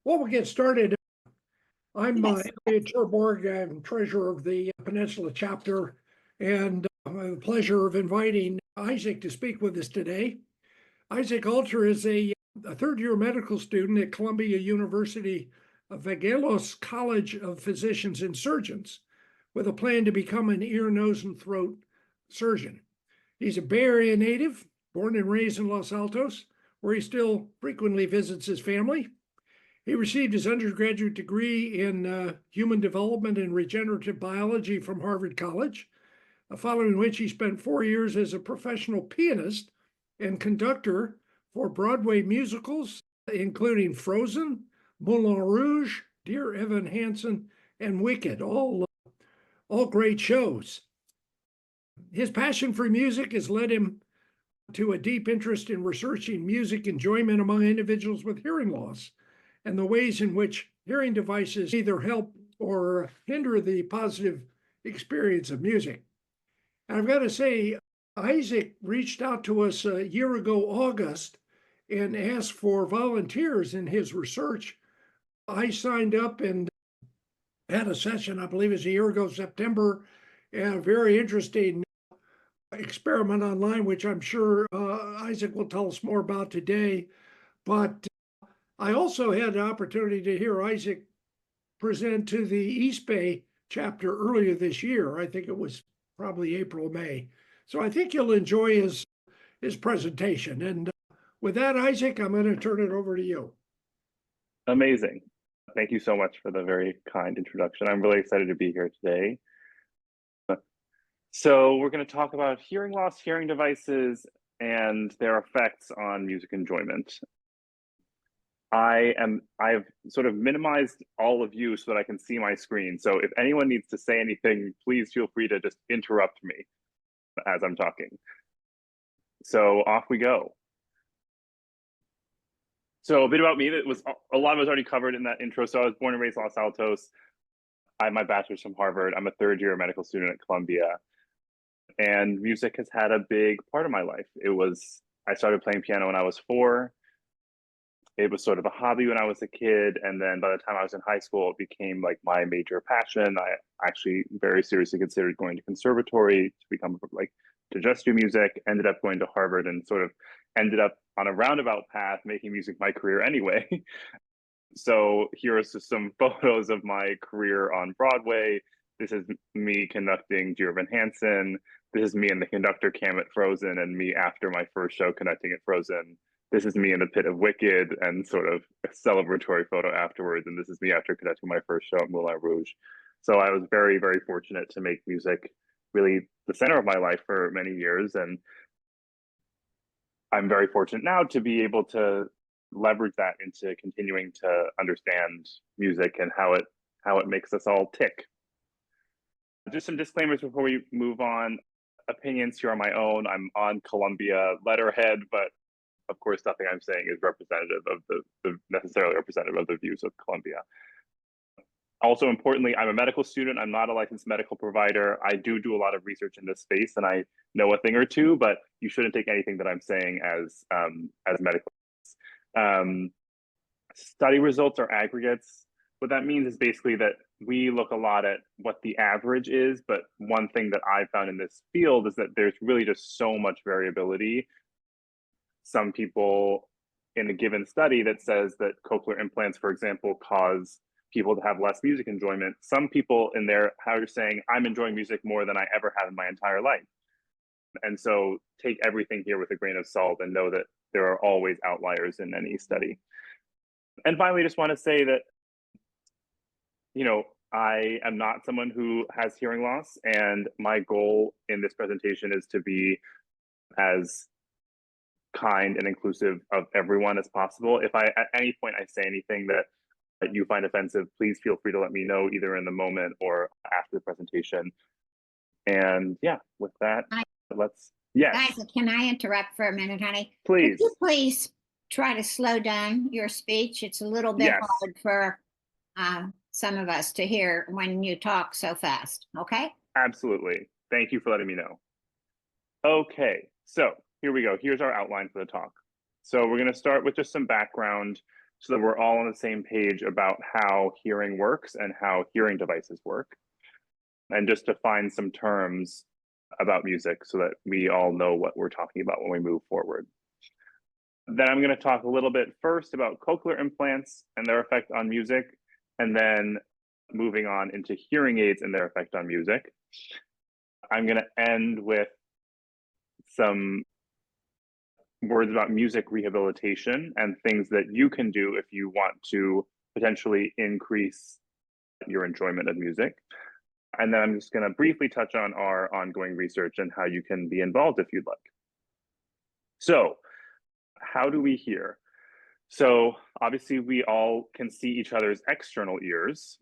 Well, we'll get started. I'm Yes. Elliot Terborg. I'm treasurer of the Peninsula chapter, and I have the pleasure of inviting Isaac to speak with us today. Isaac Alter is a third-year medical student at Columbia University Vagelos College of Physicians and Surgeons, with a plan to become an ear, nose, and throat surgeon. He's a Bay Area native, born and raised in Los Altos, where he still frequently visits his family. He received his undergraduate degree in human development and regenerative biology from Harvard College, following which he spent 4 years as a professional pianist and conductor for Broadway musicals, including Frozen, Moulin Rouge, Dear Evan Hansen, and Wicked, all great shows. His passion for music has led him to a deep interest in researching music enjoyment among individuals with hearing loss, and the ways in which hearing devices either help or hinder the positive experience of music. And I've got to say, Isaac reached out to us a year ago, August, and asked for volunteers in his research. I signed up and had a session, I believe it was a year ago, September, and a very interesting experiment online, which I'm sure Isaac will tell us more about today. But I also had the opportunity to hear Isaac present to the East Bay chapter earlier this year. I think it was probably April, May. So I think you'll enjoy his presentation. And with that, Isaac, I'm going to turn it over to you. Amazing. Thank you so much for the very kind introduction. I'm really excited to be here today. So we're going to talk about hearing loss, hearing devices, and their effects on music enjoyment. I've sort of minimized all of you so that I can see my screen. So if anyone needs to say anything, please feel free to just interrupt me as I'm talking. So off we go. So a bit about me, that was a lot of it was already covered in that intro. So I was born and raised in Los Altos. I have my bachelor's from Harvard. I'm a third-year medical student at Columbia. And music has had a big part of my life. I started playing piano when I was 4. It was sort of a hobby when I was a kid, and then by the time I was in high school, it became like my major passion. I actually very seriously considered going to conservatory to just do music, ended up going to Harvard, and sort of ended up on a roundabout path making music my career anyway. So here are just some photos of my career on Broadway. This is me conducting Dear Evan Hansen. This is me in the conductor cam at Frozen, and me after my first show conducting at Frozen. This is me in the pit of Wicked, and sort of a celebratory photo afterwards. And this is me after conducting my first show at Moulin Rouge. So I was very, very fortunate to make music really the center of my life for many years. And I'm very fortunate now to be able to leverage that into continuing to understand music and how it makes us all tick. Just some disclaimers before we move on. Opinions here are my own. I'm on Columbia letterhead, but of course, nothing I'm saying is representative of necessarily representative of the views of Columbia. Also, importantly, I'm a medical student. I'm not a licensed medical provider. I do a lot of research in this space, and I know a thing or two, but you shouldn't take anything that I'm saying as medical. Study results are aggregates. What that means is basically that we look a lot at what the average is, but one thing that I've found in this field is that there's really just so much variability. Some people in a given study that says that cochlear implants, for example, cause people to have less music enjoyment. Some people in there are saying, I'm enjoying music more than I ever have in my entire life. And so take everything here with a grain of salt and know that there are always outliers in any study. And finally, just want to say that, I am not someone who has hearing loss, and my goal in this presentation is to be as kind and inclusive of everyone as possible. If at any point I say anything that you find offensive, please feel free to let me know either in the moment or after the presentation. And yeah, with that, yes. Guys, can I interrupt for a minute, honey? Please. Could you please try to slow down your speech? It's a little bit hard for some of us to hear when you talk so fast, okay? Absolutely. Thank you for letting me know. Okay, so here we go. Here's our outline for the talk. So we're going to start with just some background. so that we're all on the same page about how hearing works and how hearing devices work, and just define some terms about music so that we all know what we're talking about when we move forward. Then I'm going to talk a little bit first about cochlear implants and their effect on music, and then moving on into hearing aids and their effect on music. I'm going to end with some words about music rehabilitation and things that you can do if you want to potentially increase your enjoyment of music. And then I'm just going to briefly touch on our ongoing research and how you can be involved if you'd like. So, how do we hear? So obviously we all can see each other's external ears.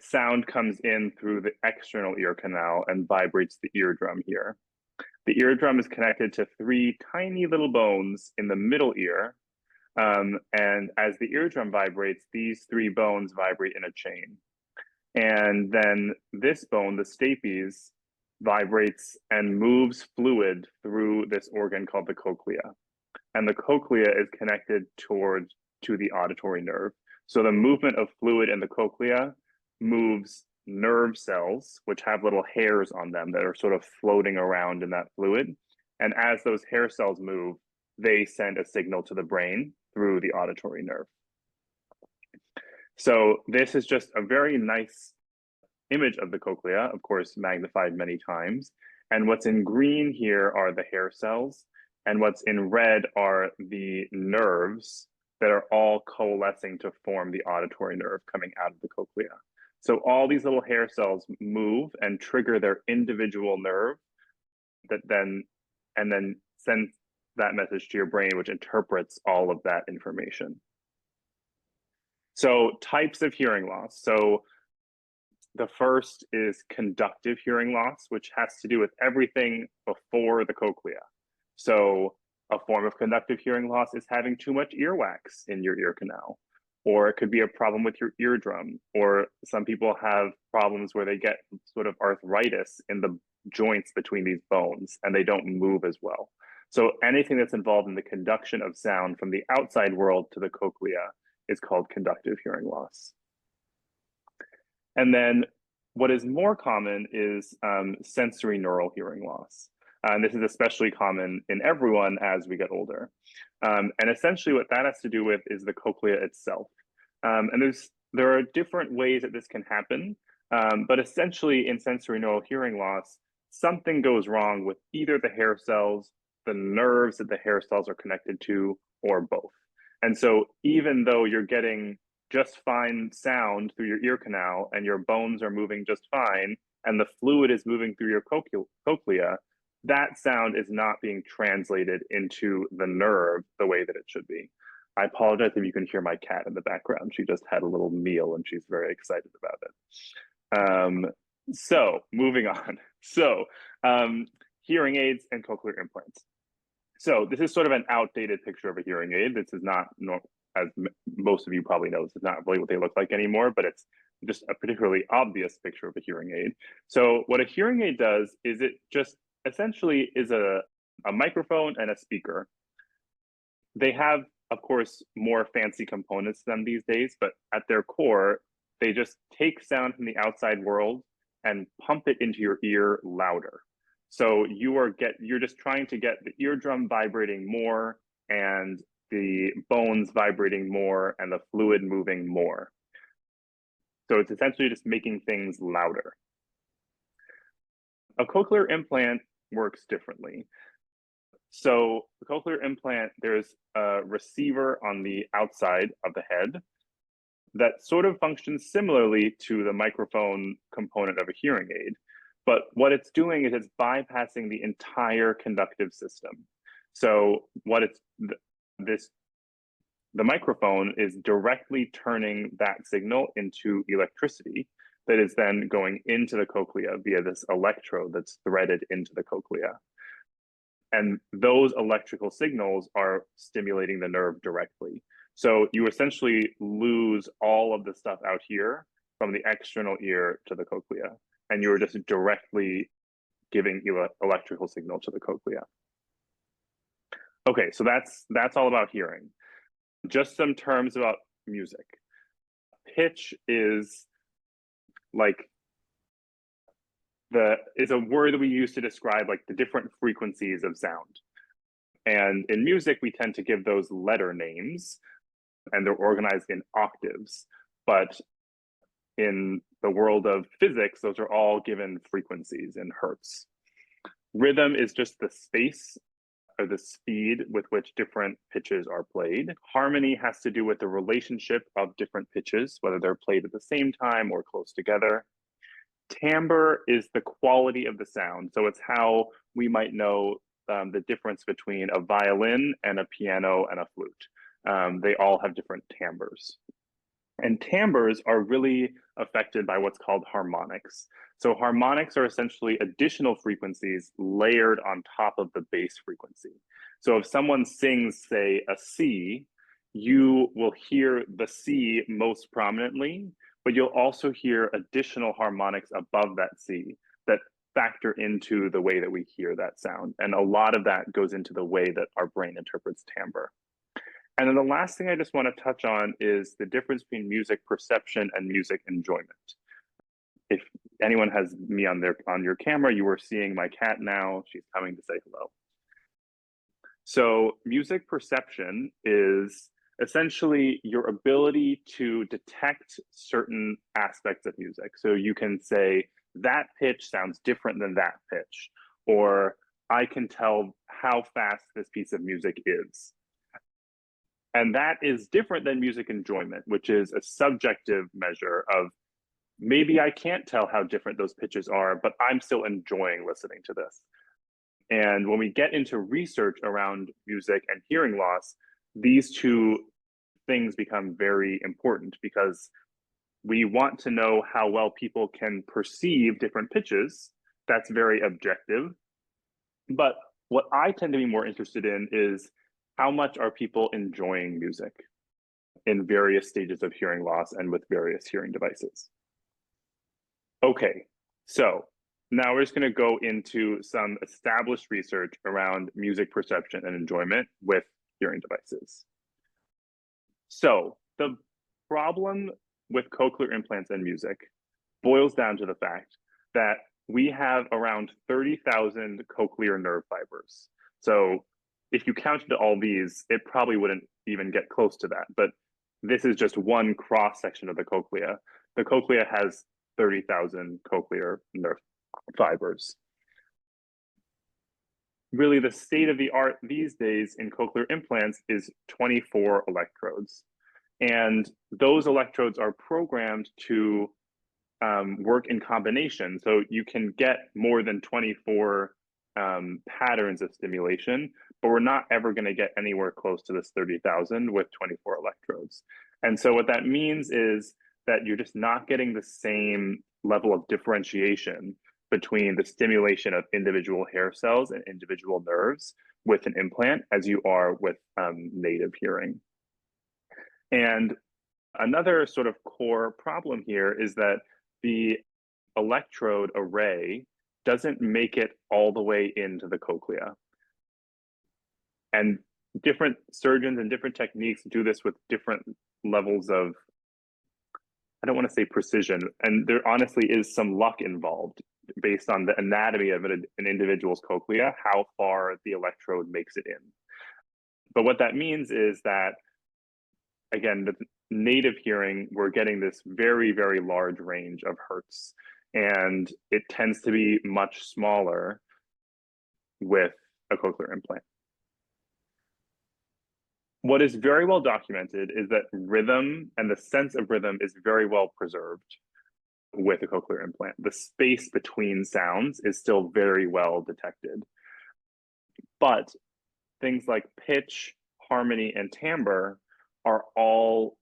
Sound comes in through the external ear canal and vibrates the eardrum here. The eardrum is connected to 3 tiny little bones in the middle ear. And as the eardrum vibrates, these 3 bones vibrate in a chain. And then this bone, the stapes, vibrates and moves fluid through this organ called the cochlea. And the cochlea is connected to the auditory nerve. So the movement of fluid in the cochlea moves nerve cells, which have little hairs on them that are sort of floating around in that fluid. And as those hair cells move, they send a signal to the brain through the auditory nerve. So this is just a very nice image of the cochlea, of course, magnified many times. And what's in green here are the hair cells. And what's in red are the nerves that are all coalescing to form the auditory nerve coming out of the cochlea. So all these little hair cells move and trigger their individual nerve that then sends that message to your brain, which interprets all of that information. So types of hearing loss. So the first is conductive hearing loss, which has to do with everything before the cochlea. So a form of conductive hearing loss is having too much earwax in your ear canal, or it could be a problem with your eardrum, or some people have problems where they get sort of arthritis in the joints between these bones and they don't move as well. So anything that's involved in the conduction of sound from the outside world to the cochlea is called conductive hearing loss. And then what is more common is sensory neural hearing loss. And this is especially common in everyone as we get older. And essentially what that has to do with is the cochlea itself. And there are different ways that this can happen, but essentially in sensory neural hearing loss, something goes wrong with either the hair cells, the nerves that the hair cells are connected to, or both. And so even though you're getting just fine sound through your ear canal and your bones are moving just fine, and the fluid is moving through your cochlea, that sound is not being translated into the nerve the way that it should be. I apologize if you can hear my cat in the background. She just had a little meal and she's very excited about it. So moving on. So hearing aids and cochlear implants. So this is sort of an outdated picture of a hearing aid. This is not, as most of you probably know, this is not really what they look like anymore, but it's just a particularly obvious picture of a hearing aid. So what a hearing aid does is it just essentially is a microphone and a speaker. They have, of course, more fancy components than these days, but at their core, they just take sound from the outside world and pump it into your ear louder. So you're just trying to get the eardrum vibrating more and the bones vibrating more and the fluid moving more. So it's essentially just making things louder. A cochlear implant works differently. So the cochlear implant, there's a receiver on the outside of the head that sort of functions similarly to the microphone component of a hearing aid. But what it's doing is it's bypassing the entire conductive system. So what the microphone is directly turning that signal into electricity that is then going into the cochlea via this electrode that's threaded into the cochlea. And those electrical signals are stimulating the nerve directly. So you essentially lose all of the stuff out here from the external ear to the cochlea, and you're just directly giving electrical signal to the cochlea. Okay, so that's all about hearing. Just some terms about music. Pitch is like is a word that we use to describe like the different frequencies of sound. And in music, we tend to give those letter names, and they're organized in octaves. But in the world of physics, those are all given frequencies in hertz. Rhythm is just the space or the speed with which different pitches are played. Harmony has to do with the relationship of different pitches, whether they're played at the same time or close together. Timbre is the quality of the sound. So it's how we might know the difference between a violin and a piano and a flute. They all have different timbres. And timbres are really affected by what's called harmonics. So harmonics are essentially additional frequencies layered on top of the base frequency. So if someone sings, say, a C, you will hear the C most prominently, but you'll also hear additional harmonics above that C that factor into the way that we hear that sound. And a lot of that goes into the way that our brain interprets timbre. And then the last thing I just want to touch on is the difference between music perception and music enjoyment. If anyone has me on your camera, you are seeing my cat now. She's coming to say hello. So music perception is essentially your ability to detect certain aspects of music. So you can say, that pitch sounds different than that pitch, or I can tell how fast this piece of music is. And that is different than music enjoyment, which is a subjective measure of maybe I can't tell how different those pitches are, but I'm still enjoying listening to this. And when we get into research around music and hearing loss, these two things become very important because we want to know how well people can perceive different pitches. That's very objective. But what I tend to be more interested in is how much are people enjoying music in various stages of hearing loss and with various hearing devices. Okay, so now we're just going to go into some established research around music perception and enjoyment with hearing devices. So the problem with cochlear implants and music boils down to the fact that we have around 30,000 cochlear nerve fibers. So if you counted all these, it probably wouldn't even get close to that. But this is just one cross section of the cochlea. The cochlea has 30,000 cochlear nerve fibers. Really, the state of the art these days in cochlear implants is 24 electrodes. And those electrodes are programmed to work in combination. So you can get more than 24 patterns of stimulation, but we're not ever going to get anywhere close to this 30,000 with 24 electrodes. And so what that means is that you're just not getting the same level of differentiation between the stimulation of individual hair cells and individual nerves with an implant as you are with native hearing. And another sort of core problem here is that the electrode array doesn't make it all the way into the cochlea. And different surgeons and different techniques do this with different levels of, I don't want to say precision, and there honestly is some luck involved based on the anatomy of an individual's cochlea, how far the electrode makes it in. But what that means is that, again, the native hearing, we're getting this very, very large range of hertz, and it tends to be much smaller with a cochlear implant. What is very well documented is that rhythm and the sense of rhythm is very well preserved with a cochlear implant. The space between sounds is still very well detected. But things like pitch, harmony, and timbre are all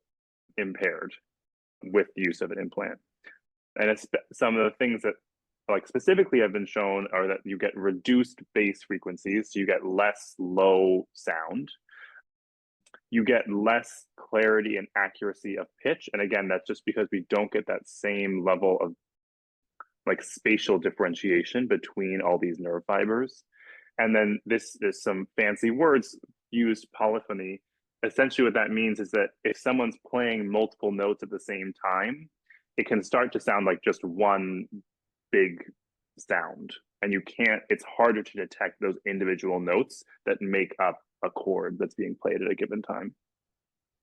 impaired with the use of an implant. And it's some of the things that like specifically have been shown are that you get reduced bass frequencies, so you get less low sound. You get less clarity and accuracy of pitch. And again, that's just because we don't get that same level of like spatial differentiation between all these nerve fibers. And then this is some fancy words used, polyphony. essentially what that means is that if someone's playing multiple notes at the same time, it can start to sound like just one big sound. And it's harder to detect those individual notes that make up a chord that's being played at a given time.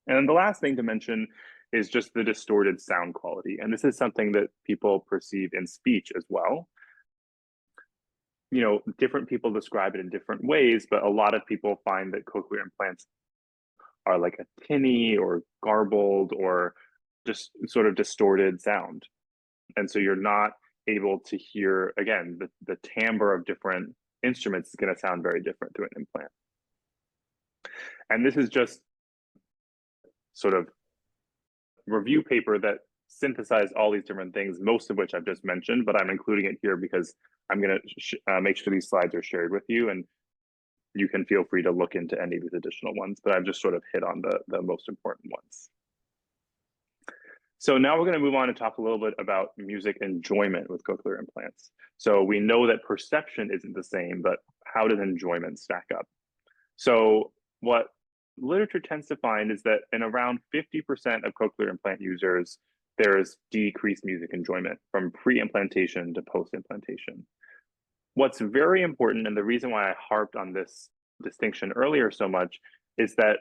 And then the last thing to mention is just the distorted sound quality. And this is something that people perceive in speech as well. Different people describe it in different ways, but a lot of people find that cochlear implants are like a tinny or garbled or just sort of distorted sound. And so you're not able to hear, again, the timbre of different instruments is going to sound very different through an implant. And this is just sort of review paper that synthesized all these different things, most of which I've just mentioned, but I'm including it here because I'm going to make sure these slides are shared with you, and you can feel free to look into any of these additional ones, but I've just sort of hit on the most important ones. So now we're going to move on and talk a little bit about music enjoyment with cochlear implants. So we know that perception isn't the same, but how does enjoyment stack up? So what literature tends to find is that in around 50% of cochlear implant users, there is decreased music enjoyment from pre-implantation to post-implantation. What's very important, and the reason why I harped on this distinction earlier so much, is that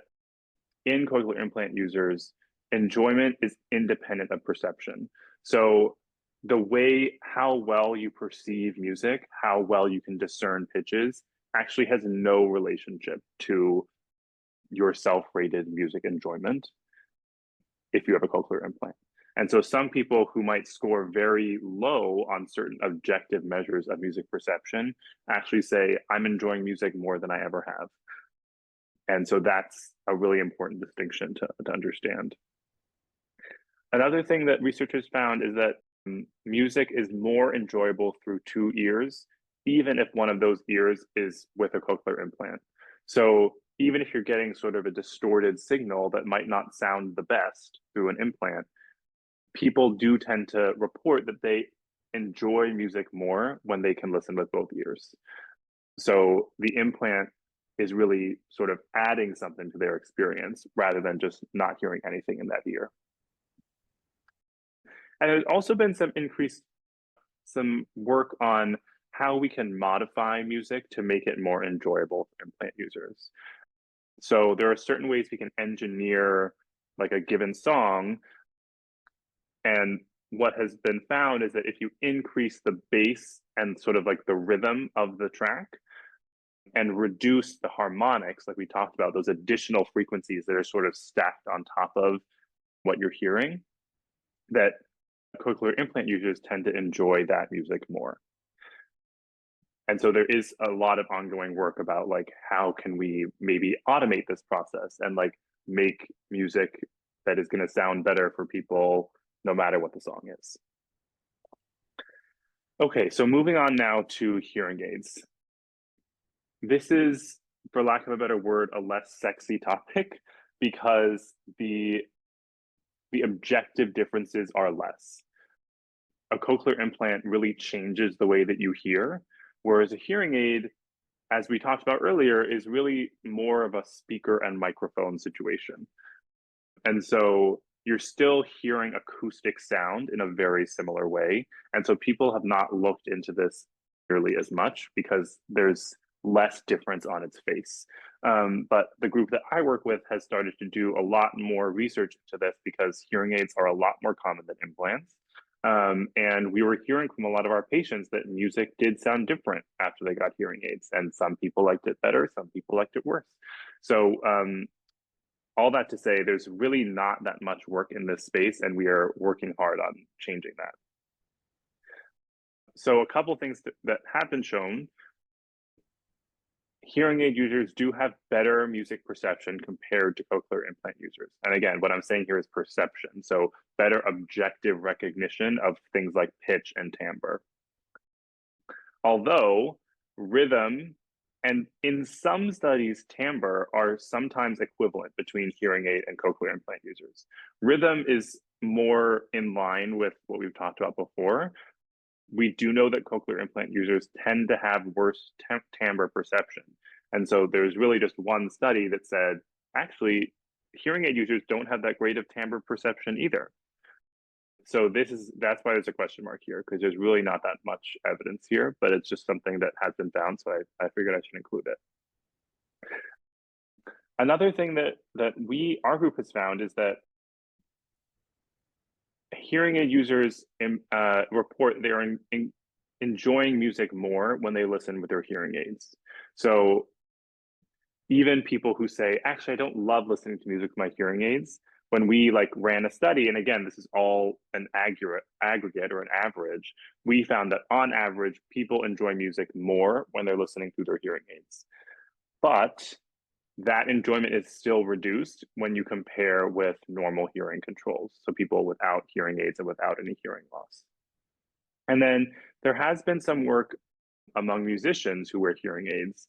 in cochlear implant users, enjoyment is independent of perception. So how well you perceive music, how well you can discern pitches, actually has no relationship to your self-rated music enjoyment if you have a cochlear implant. And so some people who might score very low on certain objective measures of music perception actually say, I'm enjoying music more than I ever have. And so that's a really important distinction to understand. Another thing that researchers found is that music is more enjoyable through 2 ears, even if one of those ears is with a cochlear implant. So even if you're getting sort of a distorted signal that might not sound the best through an implant, people do tend to report that they enjoy music more when they can listen with both ears. So the implant is really sort of adding something to their experience rather than just not hearing anything in that ear. And there's also been some work on how we can modify music to make it more enjoyable for implant users. So there are certain ways we can engineer like a given song. And what has been found is that if you increase the bass and sort of like the rhythm of the track and reduce the harmonics, like we talked about, those additional frequencies that are sort of stacked on top of what you're hearing, that cochlear implant users tend to enjoy that music more. And so there is a lot of ongoing work about like, how can we maybe automate this process and like make music that is going to sound better for people no matter what the song is. Okay, so moving on now to hearing aids. This is, for lack of a better word, a less sexy topic because the objective differences are less. A cochlear implant really changes the way that you hear, whereas a hearing aid, as we talked about earlier, is really more of a speaker and microphone situation. And so you're still hearing acoustic sound in a very similar way. And so people have not looked into this nearly as much because there's less difference on its face. But the group that I work with has started to do a lot more research into this because hearing aids are a lot more common than implants. And we were hearing from a lot of our patients that music did sound different after they got hearing aids. And some people liked it better, some people liked it worse. So all that to say, there's really not that much work in this space, and we are working hard on changing that. So a couple things that have been shown. Hearing aid users do have better music perception compared to cochlear implant users. And again, what I'm saying here is perception. So better objective recognition of things like pitch and timbre. Although rhythm and in some studies, timbre are sometimes equivalent between hearing aid and cochlear implant users. Rhythm is more in line with what we've talked about before. We do know that cochlear implant users tend to have worse timbre perception. And so there's really just one study that said, actually, hearing aid users don't have that great of timbre perception either. So that's why there's a question mark here, because there's really not that much evidence here, but it's just something that has been found. So I figured I should include it. Another thing that our group has found is that hearing aid users report they are enjoying music more when they listen with their hearing aids. So even people who say, actually, I don't love listening to music with my hearing aids, when we ran a study, and again, this is all an aggregate or an average, we found that on average, people enjoy music more when they're listening through their hearing aids. But that enjoyment is still reduced when you compare with normal hearing controls. So people without hearing aids and without any hearing loss. And then there has been some work among musicians who wear hearing aids,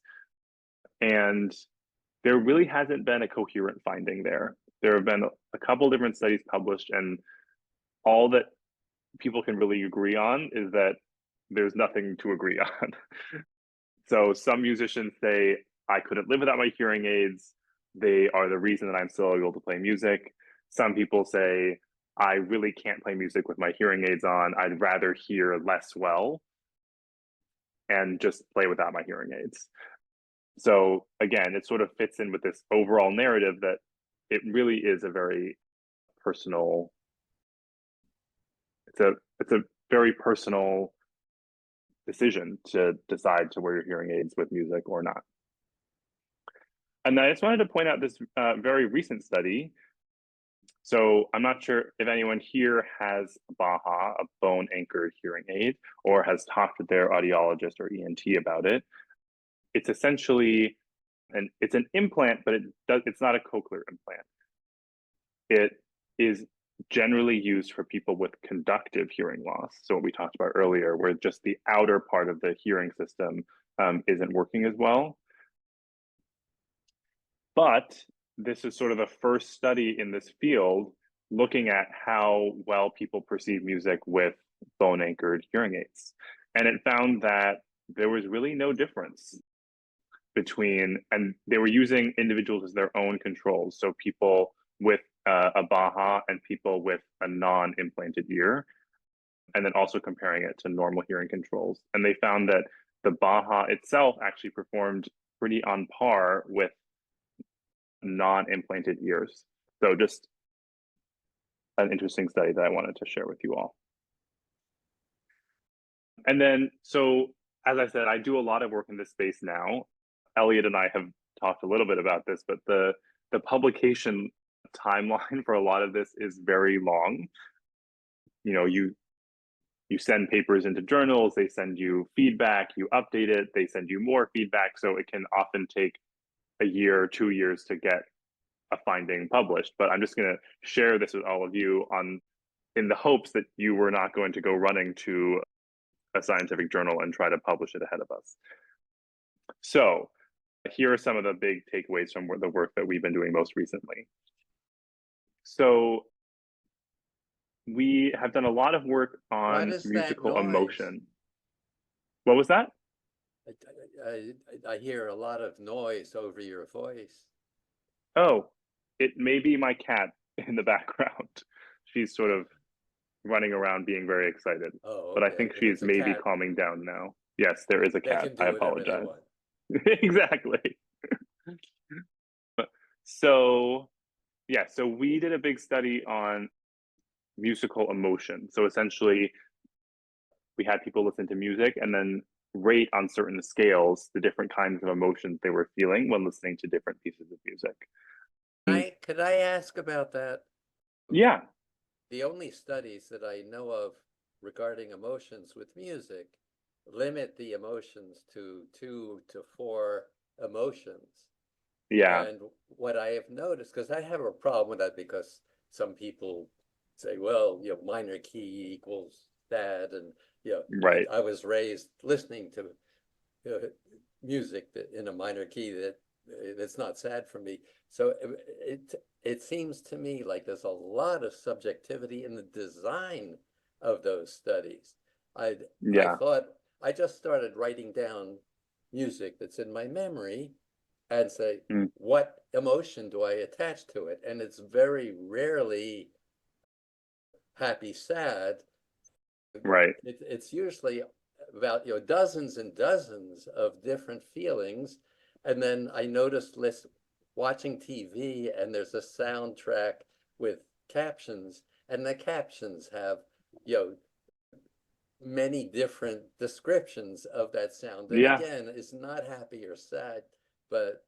and there really hasn't been a coherent finding there. There have been a couple different studies published, and all that people can really agree on is that there's nothing to agree on. So some musicians say, I couldn't live without my hearing aids. They are the reason that I'm still able to play music. Some people say, I really can't play music with my hearing aids on. I'd rather hear less well and just play without my hearing aids. So again, it sort of fits in with this overall narrative that it really is a very personal, it's a very personal decision to decide to wear your hearing aids with music or not. And I just wanted to point out this very recent study. So I'm not sure if anyone here has BAHA, a bone anchored hearing aid, or has talked with their audiologist or ENT about it. It's essentially it's an implant, but it's not a cochlear implant. It is generally used for people with conductive hearing loss. So what we talked about earlier, where just the outer part of the hearing system isn't working as well. But this is sort of the first study in this field looking at how well people perceive music with bone anchored hearing aids. And it found that there was really no difference between, and they were using individuals as their own controls. So people with a BAHA and people with a non-implanted ear, and then also comparing it to normal hearing controls. And they found that the BAHA itself actually performed pretty on par with non-implanted ears. So just an interesting study that I wanted to share with you all. And then, so as I said, I do a lot of work in this space now. Elliot and I have talked a little bit about this, but the publication timeline for a lot of this is very long. You know, you send papers into journals, they send you feedback, you update it, they send you more feedback. So it can often take a year or 2 years to get a finding published. But I'm just going to share this with all of you in the hopes that you were not going to go running to a scientific journal and try to publish it ahead of us. So here are some of the big takeaways from the work that we've been doing most recently. So we have done a lot of work on musical emotion. What was that? I hear a lot of noise over your voice. Oh, it may be my cat in the background. She's sort of running around being very excited. Oh, but I think she's maybe cat, calming down now. Yes, there is a cat. I apologize. Exactly. So yeah, so we did a big study on musical emotion. So essentially, we had people listen to music and then rate on certain scales the different kinds of emotions they were feeling when listening to different pieces of music. Could I ask about that? Yeah. The only studies that I know of regarding emotions with music limit the emotions to 2 to 4 emotions. Yeah. And what I have noticed, because I have a problem with that, because some people say, well, you know, minor key equals that, and you know, right. I was raised listening to music that in a minor key that's not sad for me. So it seems to me like there's a lot of subjectivity in the design of those studies. I thought I just started writing down music that's in my memory, and say, what emotion do I attach to it? And it's very rarely happy, sad. Right. It's usually about, dozens and dozens of different feelings. And then I noticed watching TV, and there's a soundtrack with captions, and the captions have, many different descriptions of that sound. And Yeah. again, it's not happy or sad, but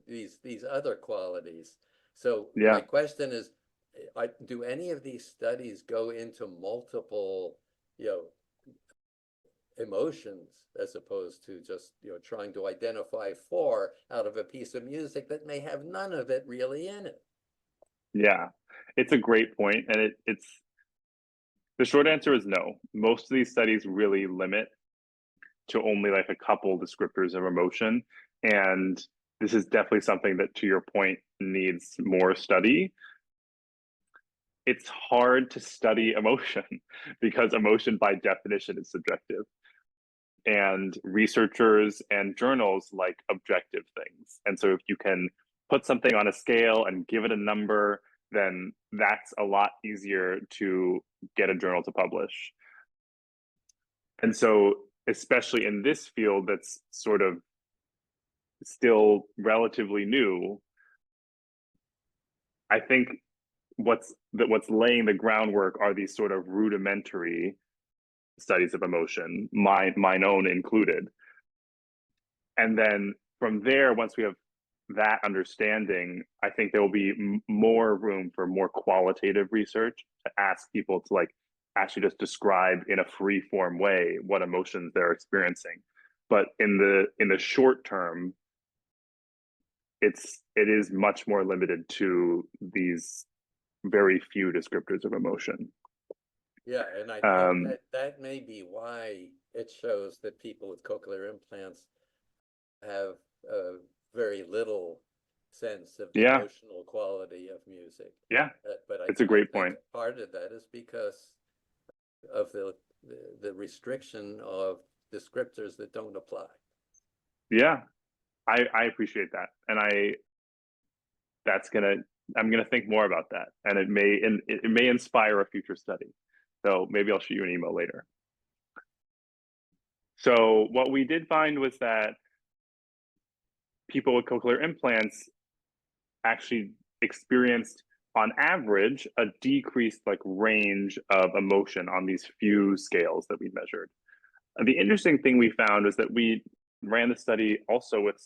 these other qualities. So my question is, do any of these studies go into multiple, emotions, as opposed to just, trying to identify 4 out of a piece of music that may have none of it really in it? Yeah, it's a great point, and it's the short answer is no. Most of these studies really limit to only like a couple descriptors of emotion, and this is definitely something that, to your point, needs more study. It's hard to study emotion because emotion by definition is subjective, and researchers and journals like objective things. And so if you can put something on a scale and give it a number, then that's a lot easier to get a journal to publish. And so, especially in this field that's sort of still relatively new, I think what's laying the groundwork are these sort of rudimentary studies of emotion, mine own included. And then from there, once we have that understanding, I think there will be more room for more qualitative research to ask people to like actually just describe in a free form way what emotions they're experiencing. But in the short term, it is much more limited to these very few descriptors of emotion. Yeah, and I think that may be why it shows that people with cochlear implants have very little sense of the emotional quality of music. Yeah, but it's a great think point. part of that is because of the restriction of descriptors that don't apply. Yeah, I appreciate that, and I'm gonna think more about that, and it may inspire a future study. So maybe I'll shoot you an email later. So what we did find was that people with cochlear implants actually experienced, on average, a decreased like range of emotion on these few scales that we measured. And the interesting thing we found is that we ran the study also with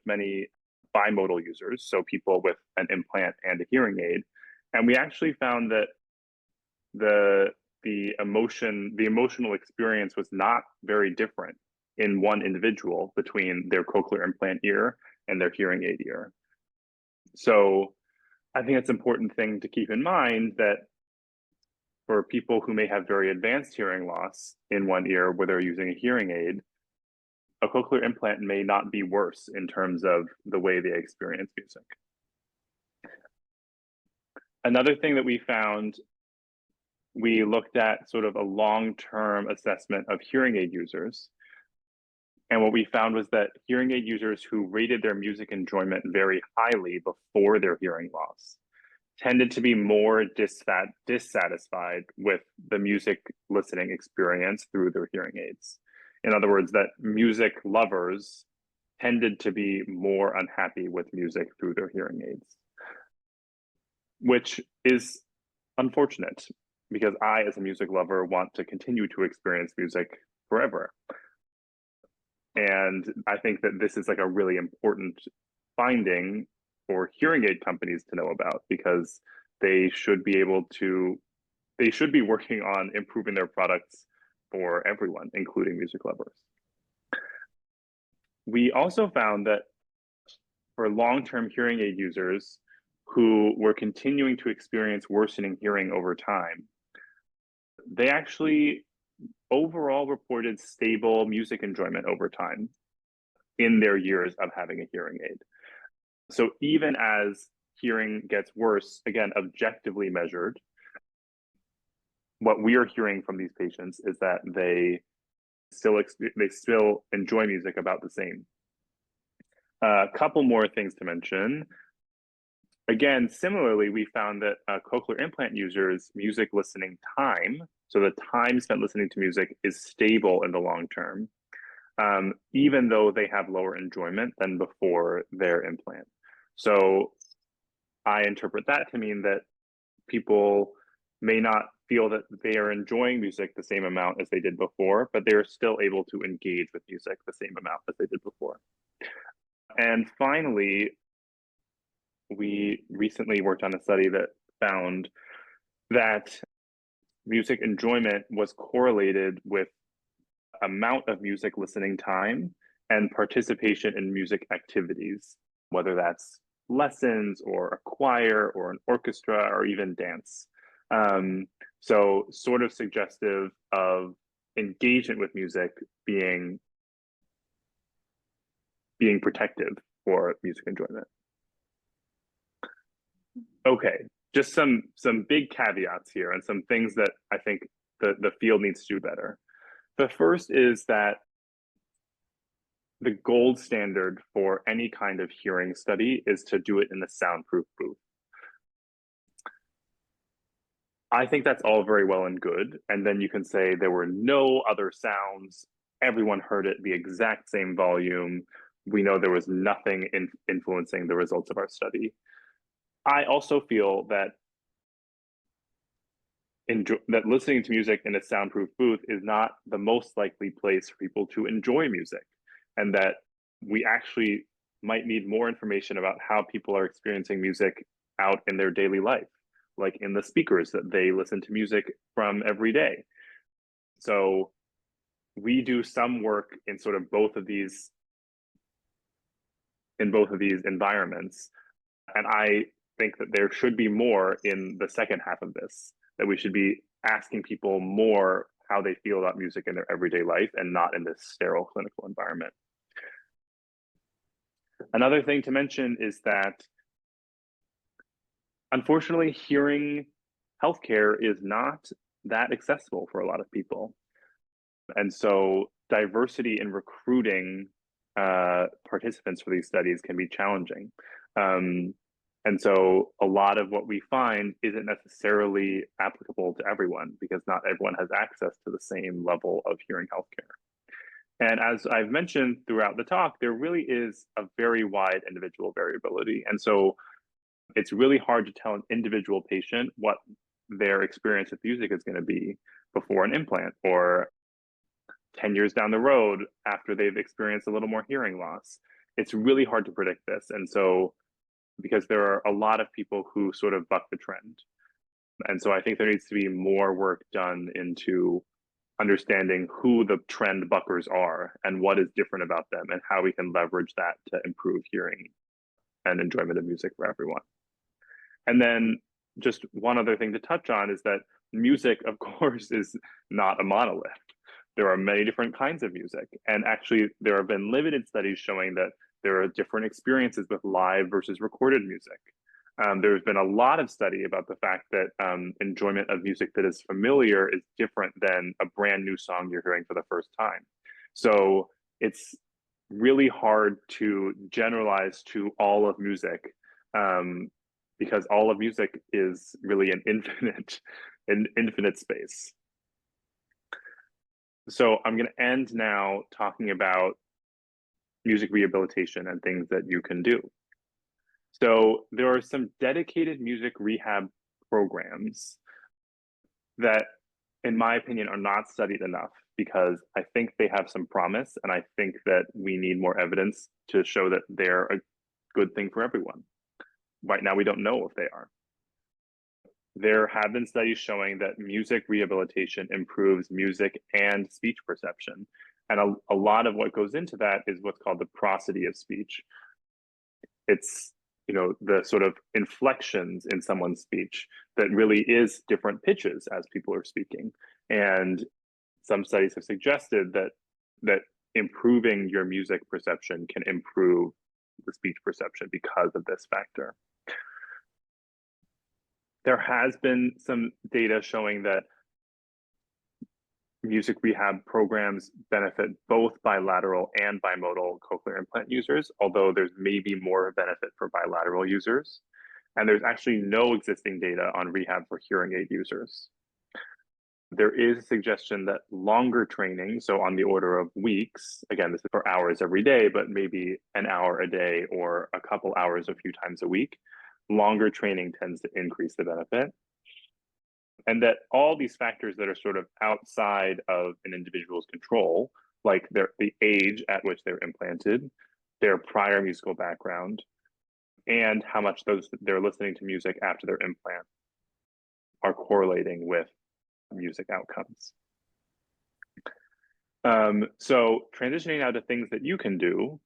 many bimodal users, so people with an implant and a hearing aid, and we actually found that the emotional experience was not very different in one individual between their cochlear implant ear and their hearing aid ear. So I think it's an important thing to keep in mind that for people who may have very advanced hearing loss in one ear where they're using a hearing aid, a cochlear implant may not be worse in terms of the way they experience music. Another thing that we found, we looked at sort of a long-term assessment of hearing aid users. And what we found was that hearing aid users who rated their music enjoyment very highly before their hearing loss tended to be more dissatisfied with the music listening experience through their hearing aids. In other words, that music lovers tended to be more unhappy with music through their hearing aids, which is unfortunate because I, as a music lover, want to continue to experience music forever. And I think that this is like a really important finding for hearing aid companies to know about, because they should be working on improving their products for everyone, including music lovers. We also found that for long-term hearing aid users who were continuing to experience worsening hearing over time, they actually overall reported stable music enjoyment over time in their years of having a hearing aid. So even as hearing gets worse, again, objectively measured, what we are hearing from these patients is that they still enjoy music about the same. A couple more things to mention. Again, similarly, we found that cochlear implant users' music listening time, so the time spent listening to music, is stable in the long term, even though they have lower enjoyment than before their implant. So I interpret that to mean that people may not feel that they are enjoying music the same amount as they did before, but they are still able to engage with music the same amount as they did before. And finally, we recently worked on a study that found that music enjoyment was correlated with amount of music listening time and participation in music activities, whether that's lessons or a choir or an orchestra or even dance. So sort of suggestive of engagement with music being protective for music enjoyment. Okay, just some big caveats here and some things that I think the field needs to do better. The first is that the gold standard for any kind of hearing study is to do it in a soundproof booth. I think that's all very well and good. And then you can say there were no other sounds. Everyone heard it the exact same volume. We know there was nothing influencing the results of our study. I also feel that that listening to music in a soundproof booth is not the most likely place for people to enjoy music, and that we actually might need more information about how people are experiencing music out in their daily life, like in the speakers that they listen to music from every day. So we do some work in sort of both of these environments, and I think that there should be more in the second half of this, that we should be asking people more how they feel about music in their everyday life and not in this sterile clinical environment. Another thing to mention is that, unfortunately, hearing healthcare is not that accessible for a lot of people. And so diversity in recruiting participants for these studies can be challenging. And so a lot of what we find isn't necessarily applicable to everyone, because not everyone has access to the same level of hearing healthcare. And as I've mentioned throughout the talk, there really is a very wide individual variability. And so it's really hard to tell an individual patient what their experience with music is going to be before an implant, or 10 years down the road after they've experienced a little more hearing loss. It's really hard to predict this. And so, because there are a lot of people who sort of buck the trend. And so I think there needs to be more work done into understanding who the trend buckers are and what is different about them, and how we can leverage that to improve hearing and enjoyment of music for everyone. And then just one other thing to touch on is that music, of course, is not a monolith. There are many different kinds of music. And actually, there have been limited studies showing that there are different experiences with live versus recorded music. There's been a lot of study about the fact that enjoyment of music that is familiar is different than a brand new song you're hearing for the first time. So it's really hard to generalize to all of music, because all of music is really an infinite space. So I'm going to end now talking about music rehabilitation and things that you can do. So there are some dedicated music rehab programs that, in my opinion, are not studied enough, because I think they have some promise, and I think that we need more evidence to show that they're a good thing for everyone. Right now, we don't know if they are. There have been studies showing that music rehabilitation improves music and speech perception. And a lot of what goes into that is what's called the prosody of speech. It's, the sort of inflections in someone's speech that really is different pitches as people are speaking. And some studies have suggested that improving your music perception can improve the speech perception because of this factor. There has been some data showing that music rehab programs benefit both bilateral and bimodal cochlear implant users, although there's maybe more benefit for bilateral users. And there's actually no existing data on rehab for hearing aid users. There is a suggestion that longer training, so on the order of weeks, again, this is for hours every day, but maybe an hour a day or a couple hours a few times a week, longer training tends to increase the benefit. And that all these factors that are sort of outside of an individual's control, like the age at which they're implanted, their prior musical background, and how much they're listening to music after their implant, are correlating with music outcomes. So transitioning now to things that you can do,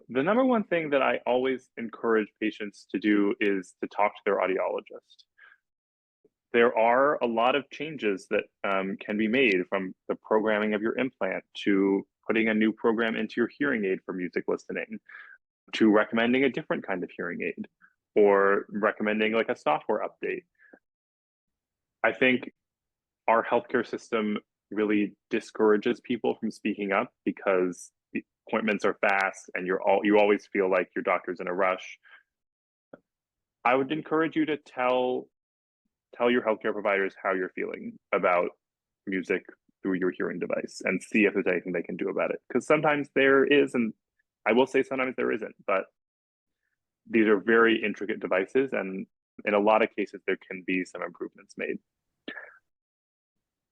the number one thing that I always encourage patients to do is to talk to their audiologist. There are a lot of changes that can be made, from the programming of your implant to putting a new program into your hearing aid for music listening, to recommending a different kind of hearing aid, or recommending like a software update. I think our healthcare system really discourages people from speaking up because the appointments are fast and you always feel like your doctor's in a rush. I would encourage you to tell your healthcare providers how you're feeling about music through your hearing device and see if there's anything they can do about it. Because sometimes there is, and I will say sometimes there isn't, but these are very intricate devices, and in a lot of cases, there can be some improvements made.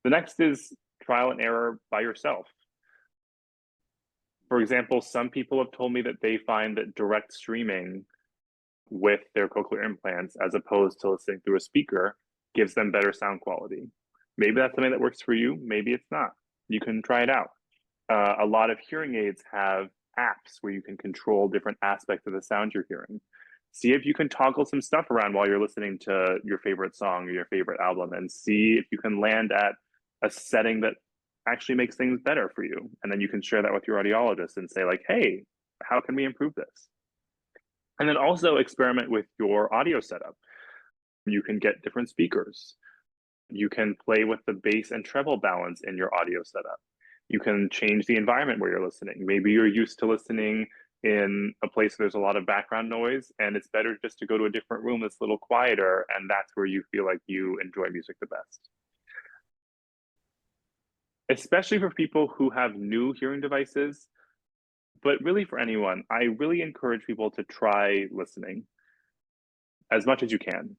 The next is trial and error by yourself. For example, some people have told me that they find that direct streaming with their cochlear implants, as opposed to listening through a speaker, gives them better sound quality. Maybe that's something that works for you, maybe it's not. You can try it out. A lot of hearing aids have apps where you can control different aspects of the sound you're hearing. See if you can toggle some stuff around while you're listening to your favorite song or your favorite album, and see if you can land at a setting that actually makes things better for you. And then you can share that with your audiologist and say like, hey, how can we improve this? And then also experiment with your audio setup. You can get different speakers. You can play with the bass and treble balance in your audio setup. You can change the environment where you're listening. Maybe you're used to listening in a place where there's a lot of background noise, and it's better just to go to a different room that's a little quieter, and that's where you feel like you enjoy music the best. Especially for people who have new hearing devices, but really for anyone, I really encourage people to try listening as much as you can.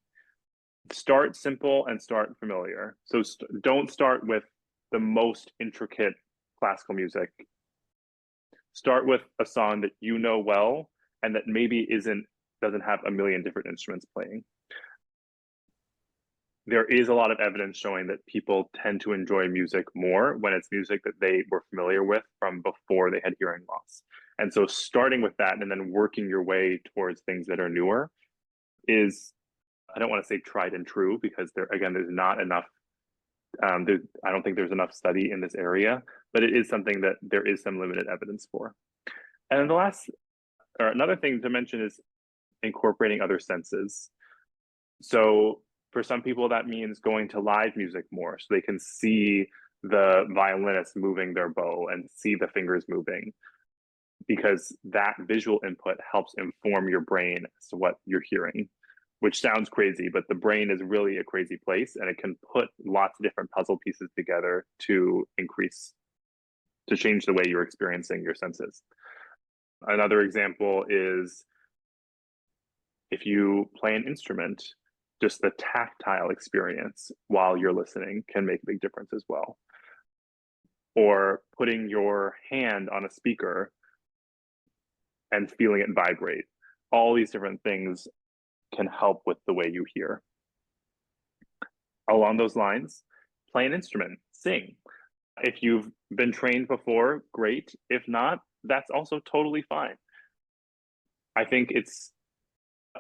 Start simple and start familiar. So don't start with the most intricate classical music. Start with a song that you know well and that maybe doesn't have a million different instruments playing. There is a lot of evidence showing that people tend to enjoy music more when it's music that they were familiar with from before they had hearing loss. And so starting with that and then working your way towards things that are newer is, I don't want to say tried and true, because there's not enough, I don't think there's enough study in this area, but it is something that there is some limited evidence for. And another thing to mention is incorporating other senses. So for some people, that means going to live music more so they can see the violinist moving their bow and see the fingers moving, because that visual input helps inform your brain as to what you're hearing, which sounds crazy, but the brain is really a crazy place, and it can put lots of different puzzle pieces together to change the way you're experiencing your senses. Another example is if you play an instrument, just the tactile experience while you're listening can make a big difference as well. Or putting your hand on a speaker and feeling it vibrate. All these different things can help with the way you hear. Along those lines, play an instrument, sing. If you've been trained before, great. If not, that's also totally fine. I think it's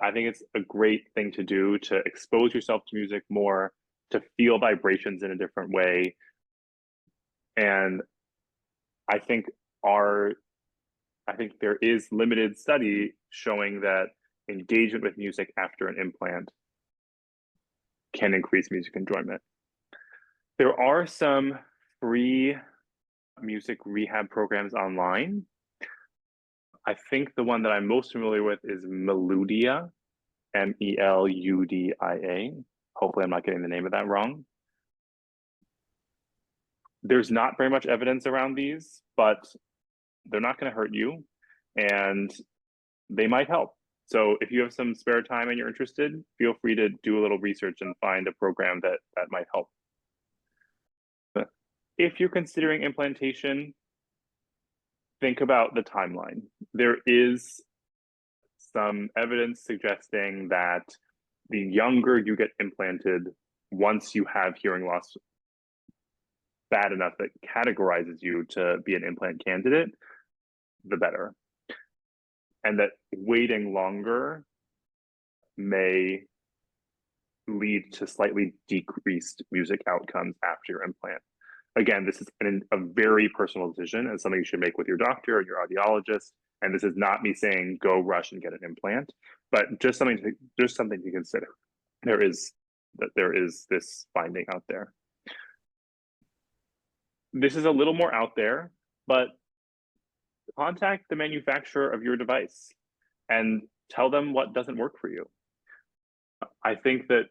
a great thing to do, to expose yourself to music more, to feel vibrations in a different way. And I think there is limited study showing that engagement with music after an implant can increase music enjoyment. There are some free music rehab programs online. I think the one that I'm most familiar with is Meludia, Meludia. Hopefully, I'm not getting the name of that wrong. There's not very much evidence around these, but they're not going to hurt you, and they might help. So if you have some spare time and you're interested, feel free to do a little research and find a program that might help. But if you're considering implantation, think about the timeline. There is some evidence suggesting that the younger you get implanted, once you have hearing loss bad enough that categorizes you to be an implant candidate, the better. And that waiting longer may lead to slightly decreased music outcomes after your implant. Again, this is a very personal decision and something you should make with your doctor or your audiologist. And this is not me saying go rush and get an implant, but just something to consider. There is this finding out there. This is a little more out there, but contact the manufacturer of your device and tell them what doesn't work for you. I think that,